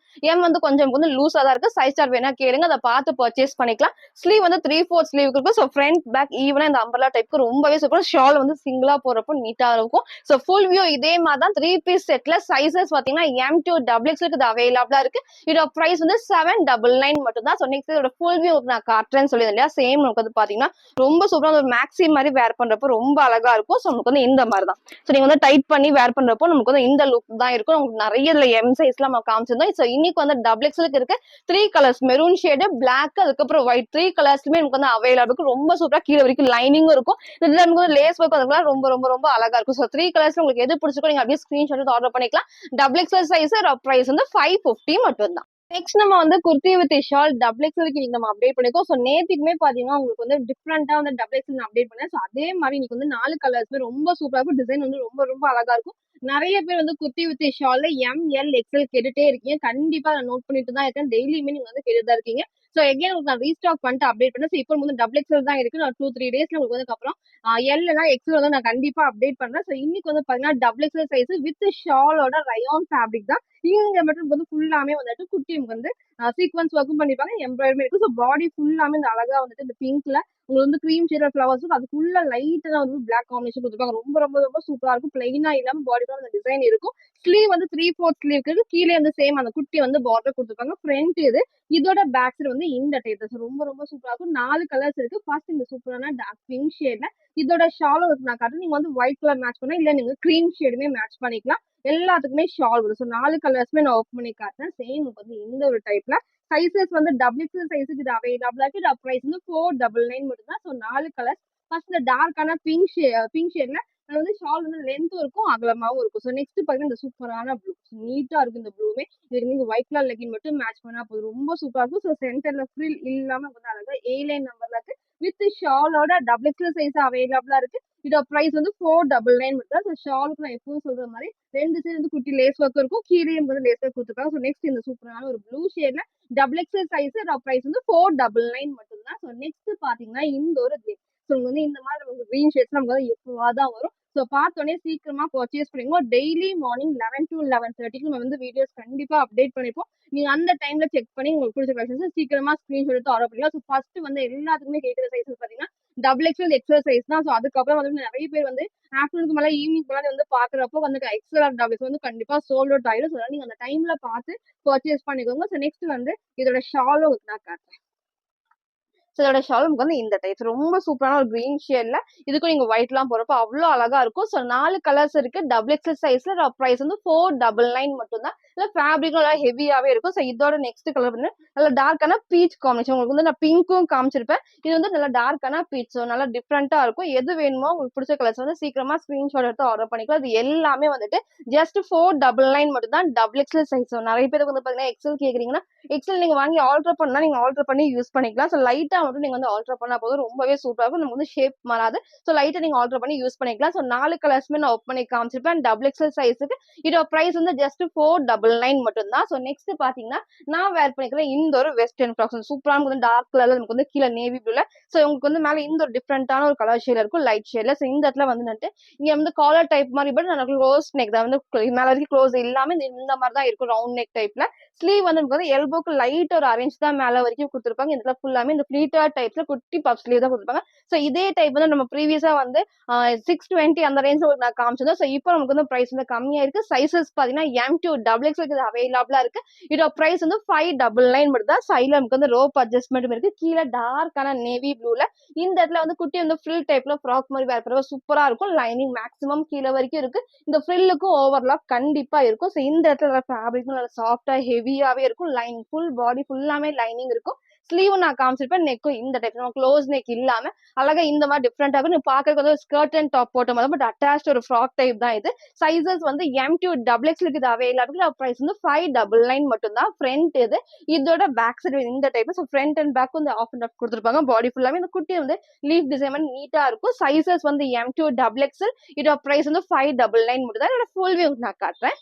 எம் வந்து கொஞ்சம் வந்து லூஸா தான் இருக்கு. சைஸ் சார்ட் வேணா கேளுங்க. அதை பார்த்து பர்ச்சேஸ் பண்ணிக்கலாம். ஸ்லீவ் வந்து 3/4 ஸ்லீவுக்கு இருக்கும். சோ ஃப்ரண்ட் பேக் ஈவனா இந்த அம்பர்லா டைப்க்கு ரொம்பவே சூப்பர். ஷால் வந்து சிங்கிளா போறப்போ நீட்டா இருக்கும். சோ ஃபுல் வியூ இதே மாதிரி தான். 3 பீஸ் செட்ல சைசஸ் பாத்தீங்கன்னா M2 டபுள் எக்ஸ்க்கு இது அவைலபிளா இருக்கு. இதோட பிரைஸ் வந்து 799 மட்டும் தான். சோ நெக்ஸ்ட் இதோட ஃபுல் வியூ நான் காட்டுறேன்னு சொல்லியிருந்தேன் இல்லையா சேம் நமக்கு வந்து பாத்தீங்கன்னா ரொம்ப சூப்பரா ஒரு மேக்ஸி மாதிரி வேர் பண்றப்போ ரொம்ப அழகா இருக்கும். சோ நமக்கு வந்து இந்த மாதிரி தான். சோ நீங்க வந்து டைட் பண்ணி வேர் பண்றப்போ நமக்கு வந்து இந்த லுக் தான் இருக்கும். நமக்கு நிறைய இதுல எம் சைஸ்ல நம்ம காமிச்சிருந்தோம். சோ இன்னைக்கு வந்து டபுள் எக்ஸ்எலுக்கு இருக்கு 3 கலர்ஸ் மெரூன் ஷேடு பிளாக் அதுக்கப்புறம் ஒயிட் 3 கலர்ஸ்மே நமக்கு வந்து அவைலபிள் இருக்கு. ரொம்ப சூப்பரா கீழே வரைக்கும் லைனிங்கும் இருக்கும். இதுல நமக்கு வந்து லேஸ் ஒர்க் அதுக்கெல்லாம் ரொம்ப ரொம்ப ரொம்ப அழகா இருக்கும். சோ 3 கலர்ஸ்ல உங்களுக்கு எது பிடிச்சிருக்கோ நீங்க அப்படியே ஸ்கிரீன்ஷாட் ஆர்டர் பண்ணிக்கலாம். டபுள் எக்ஸ்எல் சைஸ் பிரைஸ் வந்து 550 மட்டும் தான். நெக்ஸ்ட் நம்ம வந்து குர்த்தி வித் ஷால் டபுள் எக்ஸ்எலுக்கு இன்னைக்கு நம்ம அப்டேட் பண்ணிருக்கோம். சோ நேத்துக்குமே பாத்தீங்கன்னா உங்களுக்கு வந்து டிஃப்ரெண்டா வந்து டபுள் எக்ஸ்எல் அப்டேட் பண்ணேன். சோ அதே மாதிரி இன்னைக்கு வந்து 4 கலர்ஸ்மே ரொம்ப சூப்பரா இருக்கும். டிசைன் வந்து ரொம்ப ரொம்ப அழகா இருக்கும். நிறைய பேர் வந்து குர்த்தி வித் ஷால்ல ML XL கேட்டுட்டே இருக்கீங்க. கண்டிப்பா நான் நோட் பண்ணிட்டு தான் இருக்கேன். டெய்லியுமே நீங்க வந்து கேட்டுதான் இருக்கீங்க. சோ எகைன் உங்களுக்கு நான் ரீஸ்டாக் பண்ணிட்டு அப்டேட் பண்ணேன். சோ இப்போ வந்து டபுள் எக்ஸ்எல் தான் இருக்கு. நான் 2-3 டேஸ்ல உங்களுக்கு வந்து அப்புறம் எல்னா எக்ஸ்எல் வந்து நான் கண்டிப்பா அப்டேட் பண்றேன். சோ இன்னைக்கு வந்து பாத்தீங்கன்னா டபுள் எக்ஸ்எல் சைஸ் வித் ஷாலோட ரயான் ஃபேப்ரிக் தான். இங்க மட்டும் வந்து ஃபுல்லாமே வந்துட்டு குட்டி வந்து சீக்வன்ஸ் ஒர்க்கும் பண்ணிருப்பாங்க. எம்ப்ராய்டரி இருக்கு. ஸோ பாடி ஃபுல்லாமே இந்த அழகா வந்துட்டு இந்த பிங்க்ல உங்களுக்கு வந்து கிரீம் ஷேட் ஃபிளவர்ஸ் அது ஃபுல்லா லைட்டா வந்து பிளாக் காம்பினேஷன் கொடுத்துருப்பாங்க. ரொம்ப ரொம்ப ரொம்ப சூப்பரா இருக்கும். பிளைனா இல்லாம பாடி அந்த டிசைன் இருக்கும். ஸ்லீவ் வந்து 3/4 ஸ்லீவ் இருக்கு. கீழே வந்து சேம் அந்த குட்டி வந்து பார்டர் கொடுத்துருப்பாங்க. ஃப்ரண்ட் இது இதோட பேக் சைடு வந்து இந்த டைப் தான். ரொம்ப ரொம்ப சூப்பரா இருக்கும். 4 கலர்ஸ் இருக்கு. ஃபர்ஸ்ட் இந்த சூப்பரான டார்க் பிங்க் ஷேட்ல இதோட ஷாலும் நான் காட்டுறேன். நீங்க வந்து ஒயிட் கலர் மேட்ச் பண்ணா இல்ல நீங்க கிரீம் ஷேடுமே மேட்ச் பண்ணிக்கலாம். எல்லாத்துக்குமே ஷால் வரும். ஸோ 4 கலர்ஸ்மே நான் ஓப்பன் பண்ணி காட்டுறேன். சேம் வந்து இந்த ஒரு டைப்ல சைசஸ் வந்து டபுள் எக்ஸ்எல் சைஸுக்கு இது அவைலபிளா இருக்கு. இது பிரைஸ் வந்து 499 மட்டும் தான். ஸோ 4 கலர்ஸ் ஃபர்ஸ்ட் இந்த டார்க்கான பிங்க் ஷேட்ல அது வந்து ஷால் வந்து லென்த்தும் இருக்கும் அகலமாவும் இருக்கும். ஸோ நெக்ஸ்ட் பாத்தீங்கன்னா இந்த சூப்பரான ப்ளூ நீட்டா இருக்கும். இந்த ப்ளூமே இதுக்கு நீங்க ஒயிட் கலர் லெகின் மட்டும் மேட்ச் பண்ணா போதும். ரொம்ப சூப்பரா இருக்கும். ஸோ சென்டர்ல ஃப்ரில் இல்லாம வந்து அழகா A-லைன் நம்பர்ல இருக்கு. வித் ஷாலோட டபுள் எக்ஸ்எல் சைஸ் அவைலபிளா இருக்கு. இதோட பிரைஸ் வந்து 499 மட்டும் தான். ஸோ ஷாலுக்கு நான் எப்பவும் சொல்ற மாதிரி 2 சைடு வந்து குட்டி லேஸ் ஒர்க் இருக்கும். கீழேயும் வந்து லேஸ் ஒர்க் கொடுத்துருக்காங்க. ஸோ நெக்ஸ்ட் இந்த சூப்பரான ஒரு ப்ளூ ஷேட்ல டபுள் எக்ஸ்எல் சைஸ் பிரைஸ் வந்து 499 மட்டும் தான். ஸோ நெக்ஸ்ட் பாத்தீங்கன்னா இந்த ஒரு ஸோ வந்து இந்த மாதிரி நமக்கு கிரீன் ஷேட்ஸ் நமக்கு வந்து எப்போவாக தான் வரும். ஸோ பார்த்தோன்னே சீக்கிரமா பர்ச்சேஸ் பண்ணிக்கோங்க. டெய்லி மார்னிங் 11 to 11:30 நம்ம வந்து வீடியோஸ் கண்டிப்பா அப்டேட் பண்ணிப்போம். நீங்க அந்த டைம்ல செக் பண்ணி உங்களுக்கு பிடிச்ச கலெக்ஷன்ஸ் சீக்கிரமா ஸ்கிரீன்ஷாட் எடுத்து ஆர்டர் பண்ணிக்கலாம். ஸோ ஃபர்ஸ்ட் வந்து எல்லாத்துக்குமே கேட்குற சைஸஸ் பார்த்தீங்கன்னா டபுள் எக்ஸ்எல் எக்ஸ்எல் சைஸ் தான். ஸோ அதுக்கப்புறம் வந்து நிறைய பேர் வந்து ஆஃப்டர்நூனுக்கு மேலே ஈவினிங் மேலே வந்து பாக்குறப்போ வந்து எக்ஸ்எல் ஆர் டபுள் வந்து கண்டிப்பா சோல்ட் அவுட் ஆயிடும். ஸோ நீங்க அந்த டைம்ல பார்த்து பர்ச்சேஸ் பண்ணிக்கோங்க. ஸோ நெக்ஸ்ட் வந்து இதோட ஷாலும் நான் காட்டுறேன். ஸோ இதோட ஷால் நமக்கு வந்து இந்த டைப் ரொம்ப சூப்பரான ஒரு கிரீன் ஷேட்ல இதுக்கும் நீங்க ஒயிட்லாம் போறப்போ அவ்வளோ அழகா இருக்கும். ஸோ 4 கலர்ஸ் இருக்கு. டபுள் எக்ஸ்எல் சைஸ்ல ப்ரைஸ் வந்து 499 மட்டும் தான். இல்ல ஃபேப்ரிக்கும் நல்லா ஹெவியாவே இருக்கும். ஸோ இதோட நெக்ஸ்ட் கலர் வந்து நல்ல டார்க்கான பீச் காம்பினேஷன். உங்களுக்கு வந்து நான் பிங்க்கும் காமிச்சிருப்பேன். இது வந்து நல்லா டார்க்கான பீச். ஸோ நல்லா டிஃப்ரெண்டா இருக்கும். எது வேணுமோ உங்களுக்கு பிடிச்ச கலர்ஸ் வந்து சீக்கிரமா ஸ்கிரீன்ஷாட் எடுத்து ஆர்டர் பண்ணிக்கலாம். இது எல்லாமே வந்துட்டு ஜஸ்ட் 499 மட்டும் தான் டபுள் எக்ஸ்எல் சைஸ். நிறைய பேருக்கு வந்து பாத்தீங்கன்னா எக்ஸ்எல் கேக்குறீங்கன்னா எக்ஸ்எல் நீங்க வாங்கி ஆல்டர் பண்ணா நீங்க ஆல்டர் பண்ணி யூஸ் பண்ணிக்கலாம். ஸோ லைட்டா மட்டும் நீங்க வந்து ஆல்டர் பண்ணா போதும். ரொம்பவே சூப்பரா இருக்கும். நமக்கு வந்து ஷேப் மாறாது. ஸோ லைட்டா நீங்க ஆல்டர் பண்ணி யூஸ் பண்ணிக்கலாம். ஸோ 4 கலர்ஸ்மே நான் ஓப்பன் பண்ணி காமிச்சிருப்பேன். டபுள் எக்ஸ்எல் சைஸுக்கு இதோட பிரைஸ் வந்து ஜஸ்ட் 499 மட்டும் தான். ஸோ நெக்ஸ்ட் பாத்தீங்கன்னா நான் வேர் பண்ணிக்கிறேன் இந்த ஒரு வெஸ்டர்ன் ஃப்ராக்ஸ். சூப்பரான வந்து டார்க் கலர்ல நமக்கு வந்து கீழே நேவி ப்ளூல. ஸோ உங்களுக்கு வந்து மேல இந்த ஒரு டிஃப்ரெண்டான ஒரு கலர் ஷேட்ல இருக்கும் லைட் ஷேட்ல. ஸோ இந்த இடத்துல வந்து இங்க வந்து காலர் டைப் மாதிரி பட் நான் க்ளோஸ் நெக் தான் வந்து மேல வரைக்கும் க்ளோஸ் இல்லாம இந்த மாதிரி தான் இருக்கும் ரவுண்ட் நெக் டைப்ல. ஸ்லீவ் வந்து நமக்கு வந்து எல்போக்கு லைட் ஒரு அரேஞ்ச் தான் மேல வரைக்கும் கொடுத்துருப்பாங்க. இந்த ஃபுல்லாமே இந்த ஃபிளீட்டர் டைப்ல குட்டி பப் ஸ்லீவ் தான் கொடுத்துருப்பாங்க. ஸோ இதே டைப் வந்து நம்ம ப்ரீவியஸா வந்து 620 அந்த ரேஞ்ச் நான் காமிச்சோம். ஸோ இப்போ நமக்கு வந்து பிரைஸ் வந்து கம்மியா இருக்கு. சைசஸ் பாத்தீங்கன்னா M2 டபுள் எக்ஸ் இது அவைலபிளா இருக்கு. இதோட பிரைஸ் வந்து 599 மட்டும் தான். சைட்ல நமக்கு வந்து ரோப் அட்ஜஸ்ட்மெண்ட் இருக்கு. கீழே டார்க்கான நேவி ப்ளூல இந்த இடத்துல வந்து குட்டி வந்து ஃப்ரில் டைப்ல ஃப்ராக் மாதிரி வேர் பண்ணுறது சூப்பரா இருக்கும். லைனிங் மேக்ஸிமம் கீழே வரைக்கும் இருக்கு. இந்த ஃப்ரில்லுக்கும் ஓவர்லாக் கண்டிப்பா இருக்கும். ஸோ இந்த இடத்துல ஃபேப்ரிக் நல்லா சாஃப்டா ஹெவியாவே இருக்கும். லைனிங் ஃபுல் பாடி ஃபுல்லாமே லைனிங் இருக்கும். ஸ்லீவ் நான் காமிச்சிருப்பேன். நெக்கும் இந்த டைப் க்ளோஸ் நெக் இல்லாம அழகா இந்த மாதிரி டிஃப்ரெண்டா இருக்கும். நீங்க பாக்குறதுக்கு வந்து ஸ்கர்ட் அண்ட் டாப் போட்ட மாதிரி பட் அட்டாச் ஒரு ஃப்ராக் டைப் தான் இது. சைசஸ் வந்து M2 டபுள் எக்ஸ் இது அவைலபிள். பிரைஸ் வந்து 599 மட்டும் தான். ஃப்ரண்ட் இது இதோட பேக் சைடு இந்த type. So front and back வந்து ஆஃப் அண்ட் ஆஃப் கொடுத்துருப்பாங்க. பாடி ஃபுல்லாமே இந்த குட்டி வந்து லீஃப் டிசைன் நீட்டா இருக்கும். சைசஸ் வந்து M2 டபுள் எக்ஸ் இதோட பிரைஸ் வந்து 599 மட்டும் தான். இதோட ஃபுல் வியூ நான் காட்டுறேன்.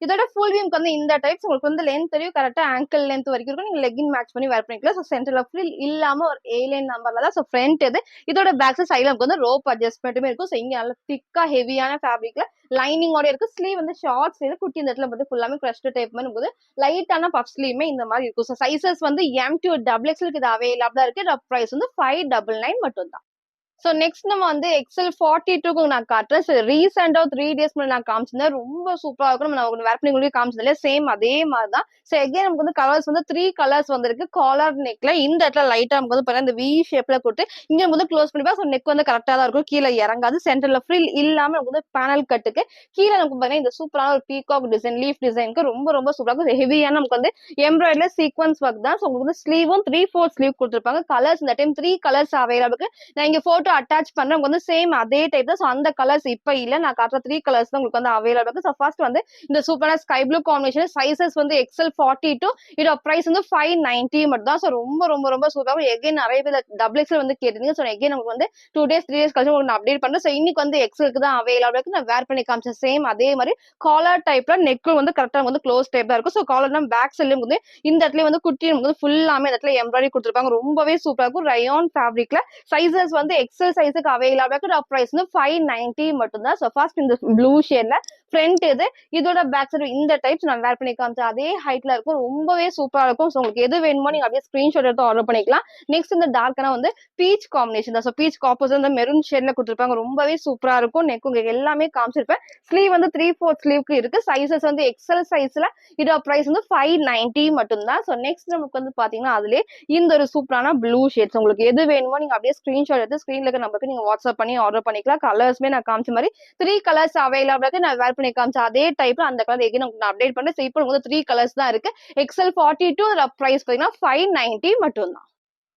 இதோட ஃபுல் வியூக்கு வந்து இந்த டைப்ஸ் உங்களுக்கு வந்து லென்த் தெரியும். கரெக்டா ஆங்கிள் லென்த் வரைக்கும் இருக்கும். நீங்க லெகின் மேட்ச் பண்ணி வேர் பண்ணிக்கலாம். ஸோ சென்டர்ல ஃப்ரில் இல்லாம ஒரு ஏலைன் நம்பர்ல தான். ஸோ ஃப்ரண்ட் இது இதோட பேக் சைட்ல வந்து ரோப் அட்ஜஸ்ட்மெண்ட்டுமே இருக்கும். ஸோ இங்க நல்ல திக்கா ஹெவியான ஃபேப்ரிக்ல லைனிங்கோட இருக்கு. ஸ்லீவ் வந்து ஷார்ட்ஸ் இது குட்டி இந்த இடத்துல வந்து ஃபுல்லாமே கிரஸ்ட் டைப் மாதிரி இருக்குது. லைட்டான பஃப் ஸ்லீவ்மே இந்த மாதிரி இருக்கும். ஸோ சைசஸ் வந்து M2 டபுள் எக்ஸ் இது அவைலபிளா இருக்கு. பிரைஸ் வந்து 599 மட்டும் தான். ஸோ நெக்ஸ்ட் நம்ம வந்து எக்ஸல் 42க்கு நான் காட்டுறேன். ஸோ ரீசெண்டாக 3 டேஸ் முன்னாடி நான் காமிச்சிருந்தேன். ரொம்ப சூப்பராக இருக்கும். நம்ம வேர் பண்ணி உங்களுக்கு காமிச்சதில்ல சேம் அதே மாதிரி தான். ஸோ எகே நமக்கு வந்து கலர்ஸ் வந்து 3 கலர்ஸ் வந்திருக்கு. காலர் நெக்ல இந்த இடத்துல லைட்டா நமக்கு வந்து பாருங்க இந்த வி ஷேப்ல கொடுத்து இங்க வந்து க்ளோஸ் பண்ணிப்பா. ஸோ நெக் வந்து கரெக்டா தான் இருக்கும். கீழே இறங்காது. சென்டர்ல ஃப்ரில் இல்லாம நமக்கு வந்து பேனல் கட்டுக்கு கீழே நமக்கு பாத்தீங்கன்னா இந்த சூப்பரான ஒரு பீகாக் டிசைன் லீஃப் டிசைனுக்கு ரொம்ப ரொம்ப சூப்பராக இருக்கும். ஹெவியான நமக்கு வந்து எம்ப்ராய்டரி சீக்வன்ஸ் ஒர்க் தான். ஸோ உங்களுக்கு வந்து ஸ்லீவும் 3/4 ஸ்லீவ் கொடுத்துருப்பாங்க. கலர்ஸ் இந்த டைம் 3 கலர்ஸ் அவைலபிள். நான் இங்க போட்டோ அட்டாச் பண்றேன். வந்து சேம் அதே டைப் தான். ஸோ அந்த கலர்ஸ் இப்ப இல்ல. நான் காட்டுற 3 கலர்ஸ் தான் உங்களுக்கு வந்து அவைலபிள் இருக்கு. ஸோ ஃபர்ஸ்ட் வந்து இந்த சூப்பரான ஸ்கை ப்ளூ காம்பினேஷன். சைசஸ் வந்து எக்ஸல் 42 இதோட பிரைஸ் வந்து 590 மட்டும் தான். ஸோ ரொம்ப ரொம்ப ரொம்ப சூப்பராக எகைன் நிறைய பேர் டபுள் எக்ஸல் வந்து கேட்டீங்க. ஸோ எகைன் நமக்கு வந்து 2 டேஸ் 3 டேஸ் கழிச்சு உங்களுக்கு அப்டேட் பண்றேன். ஸோ இன்னைக்கு வந்து எக்ஸலுக்கு தான் அவைலபிள் இருக்கு. நான் வேர் பண்ணி காமிச்சேன் சேம் அதே மாதிரி காலர் டைப்ல நெக் வந்து கரெக்டா வந்து க்ளோஸ் டைப் தான் இருக்கும். ஸோ காலர்னா பேக் சைட்லயும் வந்து இந்த இடத்துல வந்து குட்டி வந்து ஃபுல்லாமே இந்த இடத்துல எம்ப்ராய்டரி கொடுத்துருப்பாங்க. ரொம்பவே சூப்பரா இருக்கும். ரயான் ஃபேப்ரிக்ல சைசஸ் வந்து எக்ஸல் சைஸுக்கு அவைலபிள் பிரைஸ் வந்து 590 மட்டும் தான். ஸோ ஃபர்ஸ்ட் இந்த ப்ளூ ஷேட்ல ஃப்ரண்ட் இது இதோட பேக் சைடு இந்த டைப்ஸ் நான் வேர் பண்ணி காமிச்சேன் அதே ஹைட்ல இருக்கும். ரொம்பவே சூப்பரா இருக்கும். ஸோ உங்களுக்கு எது வேணுமோ நீங்க அப்படியே ஸ்கிரீன்ஷாட் எடுத்து ஆர்டர் பண்ணிக்கலாம். நெக்ஸ்ட் இந்த டார்க்கான வந்து பீச் காம்பினேஷன் தான். ஸோ பீச் ஆப்போசிட் இந்த மெரூன் ஷேட்ல கொடுத்துருப்பாங்க. ரொம்பவே சூப்பரா இருக்கும். நெக் உங்களுக்கு எல்லாமே காமிச்சிருப்பேன். ஸ்லீவ் வந்து 3/4 ஸ்லீவ்க்கு இருக்கு. சைசஸ் வந்து எக்ஸல் சைஸ்ல இதோட பிரைஸ் வந்து 590 மட்டும் தான். ஸோ நெக்ஸ்ட் நமக்கு வந்து பாத்தீங்கன்னா அதுல இந்த ஒரு சூப்பரான ப்ளூ ஷேட்ஸ் உங்களுக்கு எது வேணுமோ நீங்க அப்படியே ஸ்கிரீன்ஷாட் எடுத்து ஸ்கிரீன்ல இருக்க நம்பருக்கு நீங்க வாட்ஸ்அப் பண்ணி ஆர்டர் பண்ணிக்கலாம். கலர்ஸ்மே நான் காமிச்ச மாதிரி 3 கலர்ஸ் அவைலபிள் இருக்கு. நான் வேர் பண்ணி காமிச்ச அதே டைப்ல அந்த கலர் எகைன் நான் அப்டேட் பண்றேன். ஸோ இப்போ வந்து 3 கலர்ஸ் தான் இருக்கு. எக்ஸல் 42 பிரைஸ் பாத்தீங்கன்னா 590 மட்டும் தான்.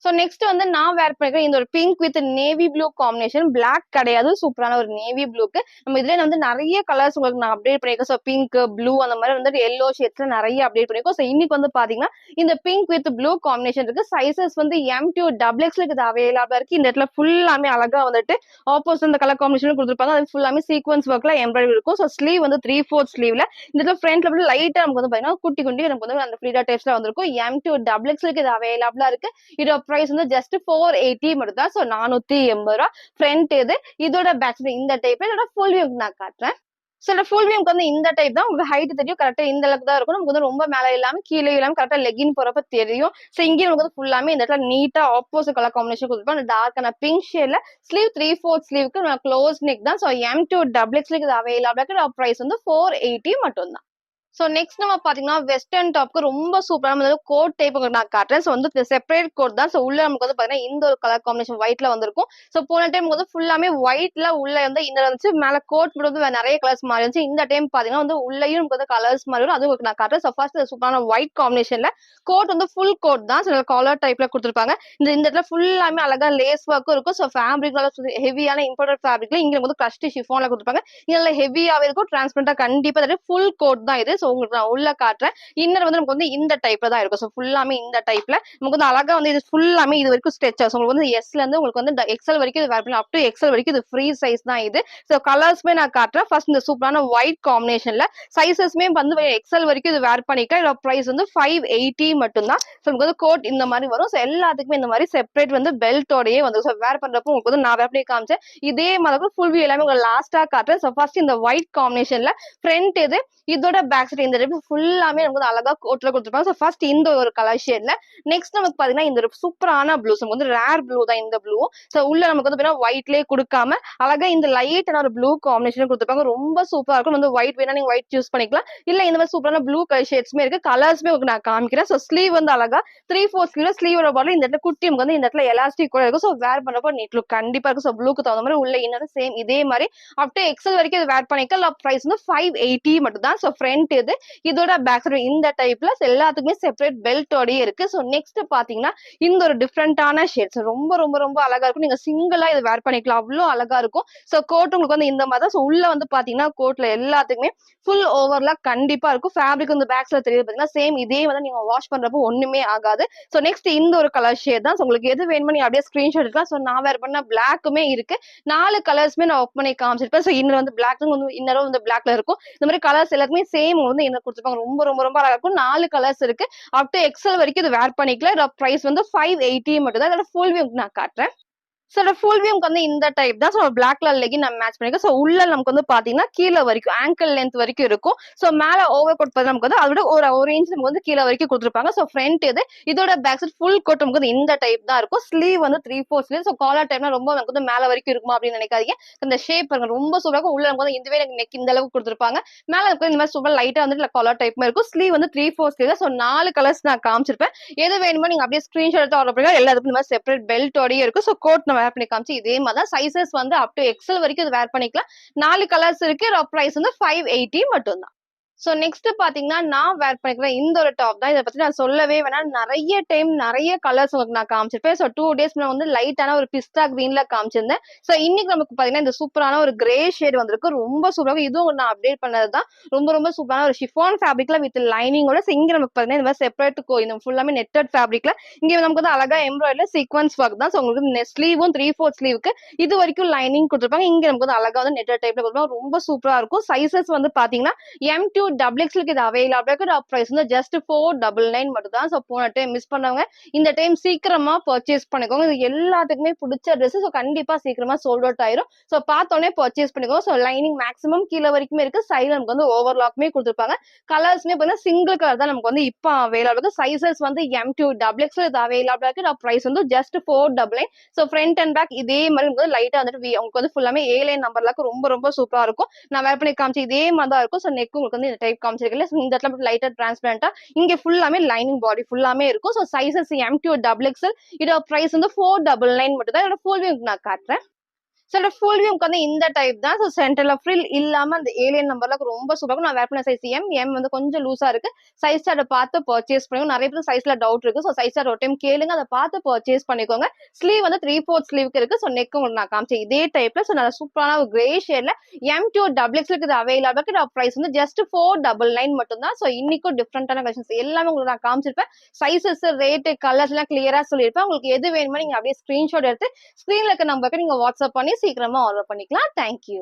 ஸோ நெக்ஸ்ட் வந்து நான் வேர் பண்ணிக்கிறேன் இந்த ஒரு pink with navy blue combination. Black கிடையாது. சூப்பரான ஒரு நேவி ப்ளூக்கு நம்ம இதுல வந்து நிறைய கலர்ஸ் உங்களுக்கு நான் அப்டேட் பண்ணிருக்கேன். ஸோ பிங்க் ப்ளூ அந்த மாதிரி வந்து எல்லோ ஷேட்ஸ்ல நிறைய அப்டேட் பண்ணிருக்கோம். ஸோ இன்னைக்கு வந்து பாத்தீங்கன்னா இந்த பிங்க் வித் ப்ளூ காம்பினேஷன் இருக்கு. சைசஸ் வந்து M2 டபுள் எக்ஸ்ல இது அவைலபிளா இருக்கு. இந்த இடத்துல ஃபுல்லாமே அழகா வந்துட்டு ஆப்போசிட் இந்த கலர் காம்பினேஷன் கொடுத்துருப்பாங்க. அது ஃபுல்லாமே சீக்வன்ஸ் ஒர்க்ல எம்ப்ராய்டரி இருக்கும். ஸோ ஸ்லீவ் வந்து 3/4 ஸ்லீவ்ல இந்த இடத்துல ஃப்ரண்ட்ல வந்து லைட்டா நமக்கு வந்து பாத்தீங்கன்னா குட்டி குட்டி நமக்கு வந்து அந்த ஃப்ரீடா டைப்ஸ்ல வந்திருக்கும். M2 டபுள் எக்ஸ்ல இது அவைலபிளா இருக்கு. இதோட பிரைஸ் வந்து ஜஸ்ட் 480 மட்டும் தான். ஸோ 480 ரூபா. ஃப்ரண்ட் இது. இதோட பேக் சைடு இந்த டைப். இதோட ஃபுல் வியூ நான் காட்டுறேன். சில ஃபுல் வியூக்கு வந்து இந்த டைப் தான் உங்களுக்கு ஹைட் தெரியும். கரெக்டா இந்த அளவுக்கு தான் இருக்கும். நமக்கு வந்து ரொம்ப மேல இல்லாம கீழே இல்லாம கரெக்டா லெகின் போறப்ப தெரியும். ஸோ இங்கே நமக்கு வந்து ஃபுல்லாமே இந்த இடத்துல நீட்டா ஆப்போசிட் கலர் காம்பினேஷன் கொடுத்துருப்போம். டார்க்கான பிங்க் ஷேட்ல ஸ்லீவ் 3/4 ஸ்லீவுக்கு க்ளோஸ் நெக் தான். ஸோ M2 டபுள் எக்ஸ்எல் இது அவைலபிளா பிரைஸ் வந்து 480 மட்டும் தான். சோ நெக்ஸ்ட் நம்ம பாத்தீங்கன்னா வெஸ்டர்ன் டாப்க்கு ரொம்ப சூப்பரான கோட் டைப் நான் காட்டுறேன். சோ வந்து செப்பரேட் கோட் தான். சோ உள்ள நமக்கு வந்து பாத்தீங்கன்னா இந்த ஒரு கலர் காம்பினேஷன் ஒயிட்ல வந்திருக்கும். சோ போன டைம் வந்து ஃபுல்லாமே ஒயிட்ல உள்ள வந்து இந்த இருந்துச்சு, மேல கோட் வந்து நிறைய கலர்ஸ் மாறி இருந்துச்சு. இந்த டைம் பாத்தீங்கன்னா வந்து உள்ளேயும் நமக்கு வந்து கலர்ஸ் மாறி வரும். அதுவும் நான் காட்டுறேன். சோ ஃபர்ஸ்ட் சூப்பரான ஒயிட் காம்பினேஷன்ல கோட் வந்து ஃபுல் கோட் தான். சில காலர் டைப்ல கொடுத்துருப்பாங்க. இந்த இடத்துல ஃபுல்லாமே அழகா லேஸ் ஒர்க்கும் இருக்கும். சோ ஃபேப்ரிக் ஹெவியான இம்போர்ட்டட் ஃபேப்ரிக்ல இங்க வந்து கிரஷ்ட் ஷிஃபான்ல கொடுத்துருப்பாங்க. இதுல ஹெவியாவே இருக்கும். டிரான்ஸ்பரண்டா கண்டிப்பா ஃபுல் கோட் தான் இது. உங்களுக்கு நான் உள்ள காட்டுறேன். இன்னர் வந்து நமக்கு வந்து இந்த டைப்ல தான் இருக்கும். சோ ஃபுல்லாமே இந்த டைப்ல நமக்கு வந்து அழகா வந்து இது ஃபுல்லாமே இது வரைக்கும் ஸ்ட்ரெச் உங்களுக்கு வந்து எஸ்ல இருந்து உங்களுக்கு வந்து எக்ஸ்எல் வரைக்கும் இது வேர் பண்ணலாம். அப் டு எக்ஸ்எல் வரைக்கும் இது ஃப்ரீ சைஸ் தான் இது. சோ கலர்ஸ்மே நான் காட்டுறேன். ஃபர்ஸ்ட் இந்த சூப்பரான ஒயிட் காம்பினேஷன்ல சைசஸ்மே வந்து எக்ஸ்எல் வரைக்கும் இது வேர் பண்ணிக்கலாம். இதோட பிரைஸ் வந்து 580 மட்டும் தான். சோ உங்களுக்கு வந்து கோட் இந்த மாதிரி வரும். சோ எல்லாத்துக்குமே இந்த மாதிரி செப்பரேட் வந்து பெல்ட்டோடயே வந்து சோ வேர் பண்றப்போ உங்களுக்கு வந்து நான் வேர் பண்ணி காமிச்சேன். இதே மாதிரி ஃபுல் வியூ எல்லாமே உங்களுக்கு லாஸ்டா காட்டுறேன். சோ ஃபர்ஸ்ட் இந்த ஒயிட் காம்பினேஷன்ல ஃப்ரண்ட் இது. இதோட பேக் சைடு இந்த டைப் ஃபுல்லாமே நமக்கு அழகா கோட்ல கொடுத்துருப்பாங்க. சோ ஃபர்ஸ்ட் இந்த ஒரு கலர் ஷேட்ல நெக்ஸ்ட் நமக்கு பாத்தீங்கன்னா இந்த சூப்பரான ப்ளூ வந்து ரேர் ப்ளூ தான் இந்த ப்ளூ. சோ உள்ள நமக்கு வந்து ஒயிட்லயே கொடுக்காம அழகா இந்த லைட்டான ஒரு ப்ளூ காம்பினேஷன் கொடுத்துருப்பாங்க. ரொம்ப சூப்பரா இருக்கும். வந்து ஒயிட் வேணா நீங்க ஒயிட் சூஸ் பண்ணிக்கலாம். இல்ல இந்த மாதிரி சூப்பரான ப்ளூ கலர் ஷேட்ஸ்மே இருக்கு. கலர்ஸ்மே உங்களுக்கு நான் காமிக்கிறேன். சோ ஸ்லீவ் வந்து அழகா 3/4 ஸ்லீவ்ல ஸ்லீவோட பாடல இந்த இடத்துல குட்டி நமக்கு வந்து இந்த இடத்துல எலாஸ்டிக் கூட இருக்கும். சோ வேர் பண்றப்போ நீட் லுக் கண்டிப்பா இருக்கும். சோ ப்ளூக்கு தகுந்த மாதிரி உள்ள இன்னும் சேம் இதே மாதிரி அப் டு எக்ஸ்எல் வரைக்கும் இது வேர் பண்ணிக்கலாம். பிரைஸ் வந்து 580 மட்டும் தான். சோ ஃப்ரண்ட் இது. இதோட பேக் சைடு இந்த டைப்ல எல்லாத்துக்குமே செப்பரேட் பெல்ட்டோடயே இருக்கு. சோ நெக்ஸ்ட் பாத்தீங்கன்னா இந்த ஒரு டிஃப்ரெண்டான ஷேட்ஸ் ரொம்ப ரொம்ப ரொம்ப அழகா இருக்கும். நீங்க சிங்கிளா இது வேர் பண்ணிக்கலாம். அவ்வளவு அழகா இருக்கும். சோ கோட் உங்களுக்கு வந்து இந்த மாதிரி தான். சோ உள்ள வந்து பாத்தீங்கன்னா கோட்ல எல்லாத்துக்குமே ஃபுல் ஓவர்லாக் கண்டிப்பா இருக்கும். ஃபேப்ரிக் வந்து பேக்ஸ்ல தெரியுது பாத்தீங்கன்னா சேம் இதே வந்து நீங்க வாஷ் பண்றப்போ ஒண்ணுமே ஆகாது. சோ நெக்ஸ்ட் இந்த ஒரு கலர் ஷேட் தான். உங்களுக்கு எது வேணுமோ நீங்க அப்படியே ஸ்கிரீன்ஷாட் எடுக்கலாம். சோ நான் வேர் பண்ண பிளாக்குமே இருக்கு. 4 கலர்ஸ்மே நான் ஒர்க் பண்ணி காமிச்சிருப்பேன். சோ இன்னர் வந்து பிளாக் வந்து இன்னரும் வந்து பிளாக்ல இருக்கும். இந்த மாதிரி கலர்ஸ் எல்லாத்துக்குமே சேம் வந்து என்ன கொடுத்துருப்பாங்க. ரொம்ப ரொம்ப ரொம்ப அழகா இருக்கும். 4 கலர்ஸ் இருக்கு. அப் டு எக்ஸ்எல் வரைக்கும் இது வேர் பண்ணிக்கலாம். இதோட பிரைஸ் வந்து 580 மட்டும் தான். இதோட ஃபுல் வியூ நான் காட்டுறேன். சோ ஃபுல் வியூக்கு வந்து இந்த டைப் தான். சோ பிளாக் கலர் லெகின் நம்ம மேட்ச் பண்ணிருக்கோம். சோ உள்ள நமக்கு வந்து பாத்தீங்கன்னா கீழ வரைக்கும் ஆங்கிள் லென்த் வரைக்கும் இருக்கும். சோ மேல ஓவர் கோட் பண்ணி நமக்கு வந்து அதோட ஒரு இன்ச் நமக்கு வந்து கீழ வரைக்கும் கொடுத்துருப்பாங்க. சோ ஃப்ரண்ட் இது. இதோட பேக் சைடு ஃபுல் கோட் நமக்கு வந்து இந்த டைப் தான் இருக்கும். ஸ்லீவ் வந்து 3/4 ஸ்லீவ். சோ காலர் டைப்னா ரொம்ப நமக்கு வந்து மேல வரைக்கும் இருக்குமா அப்படின்னு நினைக்காதீங்க. இந்த ஷேப் பாருங்க ரொம்ப சூப்பரா இருக்கும். உள்ள நமக்கு வந்து இதுவே நெக் இந்த அளவுக்கு கொடுத்துருப்பாங்க. மேல நமக்கு இந்த மாதிரி சூப்பர் லைட்டா வந்து காலர் டைப்மே இருக்கும். ஸ்லீவ் வந்து 3/4 ஸ்லீவ். சோ 4 கலர்ஸ் நான் காமிச்சிருப்பேன். எது வேணுமோ நீங்க அப்படியே ஸ்கிரீன்ஷாட் எடுத்து ஆர்டர் பண்ணுங்க. எல்லாத்துக்கும் இந்த மாதிரி செப்பரேட் பெல்ட்டோடயே இருக்கும். சோ கோட் நம்ம வேர் பண்ணி காமிச்சு இதே மாதிரி சைசஸ் வந்து அப் டு எக்ஸ்எல் வரைக்கும் இது வேர் பண்ணிக்கலாம். 4 கலர்ஸ் இருக்கு. பிரைஸ் வந்து 580 மட்டும் தான். சோ நெக்ஸ்ட் பாத்தீங்கன்னா நான் வேர் பண்ணிக்கிற இந்த ஒரு டாப் தான். இதை பத்தி நான் சொல்லவே வேணாம். நிறைய டைம் நிறைய கலர்ஸ் உங்களுக்கு நான் காமிச்சிருப்பேன். சோ 2 டேஸ் வந்து லைட்டான ஒரு பிஸ்தா கிரீன்ல காமிச்சிருந்தேன். சோ இன்னைக்கு நமக்கு பாத்தீங்கன்னா இந்த சூப்பரான ஒரு கிரே ஷேட் வந்திருக்கு. ரொம்ப சூப்பராக இதுவும் நான் அப்டேட் பண்ணதுதான். ரொம்ப ரொம்ப சூப்பரான ஒரு ஷிஃபான் ஃபேப்ரிக்ல வித் லைனிங்கோட இங்க நமக்கு பாத்தீங்கன்னா இந்த மாதிரி செப்பரேட் இந்த ஃபுல்லாமே நெட்டட் ஃபேப்ரிக்ல இங்க நமக்கு வந்து அழகா எம்ப்ராய்டரி சீக்வன்ஸ் ஒர்க் தான். சோ உங்களுக்கு ஸ்லீவும் 3/4 ஸ்லீவுக்கு இது வரைக்கும் லைனிங் கொடுத்துருப்பாங்க. இங்க நமக்கு வந்து அழகா வந்து நெட்டட் டைப்ல கொடுப்பாங்க. ரொம்ப சூப்பரா இருக்கும். சைசஸ் வந்து பாத்தீங்கன்னா M2 டபுள் எக்ஸ்எல் இது அவைலபிளா பிரைஸ் வந்து ஜஸ்ட் 499 மட்டும் தான். சோ போன டைம் மிஸ் பண்ணவங்க இந்த டைம் சீக்கிரமா பர்ச்சேஸ் பண்ணிக்கோங்க. இது எல்லாத்துக்குமே பிடிச்ச ட்ரெஸ். சோ கண்டிப்பா சீக்கிரமா சோல்ட் அவுட் ஆயிரும். சோ பார்த்தோன்னே பர்ச்சேஸ் பண்ணிக்கோங்க. சோ லைனிங் மேக்ஸிமம் கீழ வரைக்குமே இருக்கு. சைடுல நமக்கு வந்து ஓவர்லாக்மே கொடுத்துருப்பாங்க. கலர்ஸ்மே பாத்தீங்கன்னா சிங்கிள் கலர் தான் நமக்கு வந்து இப்ப அவைலபிள். சைசஸ் வந்து M2 டபுள் எக்ஸ்எல் இது அவைலபிளா இருக்கு. பிரைஸ் வந்து just 499. So front and back இதே மாதிரி உங்களுக்கு லைட்டா வந்துட்டு உங்களுக்கு வந்து ஃபுல்லாமே A-லைன் நம்பர்ல ரொம்ப ரொம்ப சூப்பரா இருக்கும். நான் வேர் பண்ணி காமிச்சு இதே மாதிரி தான் இருக்கும். சோ நெக் உங்களுக்கு வந்து இந்த டைப் காமிச்சிருக்கேன். இந்த இடத்துல லைட்டா டிரான்ஸ்பரண்டா இங்க ஃபுல்லாமே லைனிங் பாடி ஃபுல்லாமே இருக்கும். So sizes M2 double XL இதோட பிரைஸ் வந்து 499 மட்டும் தான். இதோட ஃபுல் வியூ நான் காட்டுறேன். சோ ஃபுல் வியூக்கு வந்து இந்த டைப் தான். சோ சென்டர்ல ஃப்ரில் இல்லாம அந்த ஏலியன் நம்பர்ல ரொம்ப சூப்பரா இருக்கும். நான் வேர் பண்ண சைஸ் M வந்து கொஞ்சம் லூசா இருக்கு. சைஸ் சார்ட் பார்த்து பர்ச்சேஸ் பண்ணுங்க. நிறைய பேர் சைஸ்ல டவுட் இருக்கு. சோ சைஸ் சார்ட் ஒரு டைம் கேளுங்க. அதை பார்த்து பர்ச்சேஸ் பண்ணிக்கோங்க. ஸ்லீவ் வந்து 3/4 ஸ்லீவுக்கு இருக்கு. சோ நெக் உங்களுக்கு நான் காமிச்சேன் இதே டைப்ல. சோ நல்ல சூப்பரான ஒரு கிரே ஷேட்ல M2 டபுள் எக்ஸ்எல் இது அவைலபிளா பிரைஸ் வந்து ஜஸ்ட் 499 மட்டும் தான். சோ இன்னைக்கும் டிஃப்ரெண்டான கலெக்ஷன்ஸ் எல்லாமே உங்களுக்கு நான் காமிச்சிருப்பேன். சைசஸ் ரேட் கலர்ஸ் எல்லாம் கிளியரா சொல்லியிருப்பேன். உங்களுக்கு எது வேணுமோ நீங்க அப்படியே ஸ்கிரீன்ஷாட் எடுத்து ஸ்கிரீன்ல இருக்க நம்பருக்கு நீங்க வாட்ஸ்அப் பண்ணி சீக்கிரமா ஆர்டர் பண்ணிக்கலாம். தேங்க்யூ.